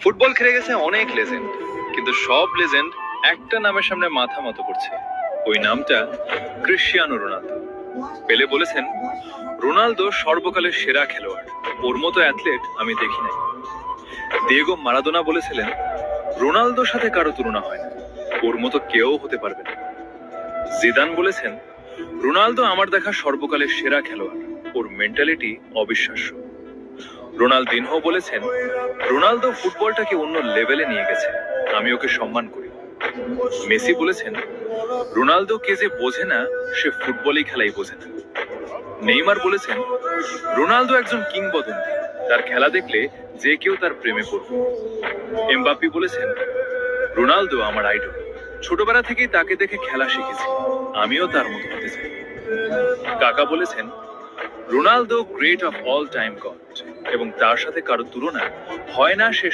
Football খেলে গেছে অনেক লেজেন্ড, কিন্তু সব লেজেন্ড একটা নামের সামনে মাথা মতো করছে। ওই নামটা ক্রিশ্চিয়ানো রোনালদো। পেলে বলেছেন, রোনালদো সর্বকালের সেরা খেলোয়াড়, ওর মতো অ্যাথলেট আমি দেখি নাই। দিয়েগো মারাদোনা বলেছিলেন, রোনালদোর সাথে কারো তুলনা হয় না, ওর মতো কেউ হতে পারবে না। জিদান বলেছেন, রোনালদো আমার দেখা সর্বকালের সেরা খেলোয়াড়, ওর মেন্টালিটি অবিশ্বাস্য। রোনালদিনহো বলেছেন, রোনালদো ফুটবলটাকে অন্য লেভেলে নিয়ে গেছে, আমি ওকে সম্মান করি। মেসি বলেছেন, রোনালদো কে যে বোঝে না, সে ফুটবলই খেলাই বোঝে না। নেইমার বলেছেন, রোনালদো একজন কিংবদন্তি, তার খেলা দেখলে যে কেউ তার প্রেমে পড়বে। এমবাপ্পে বলেছেন, রোনালদো আমার আইডল, ছোটবেলা থেকেই তাকে দেখে খেলা শিখেছি, আমিও তার মতো হতে চাই। কাকা বলেছেন, Ronaldo great of all time god, এবং তার সাথে কারো তুলনা হয় না, সে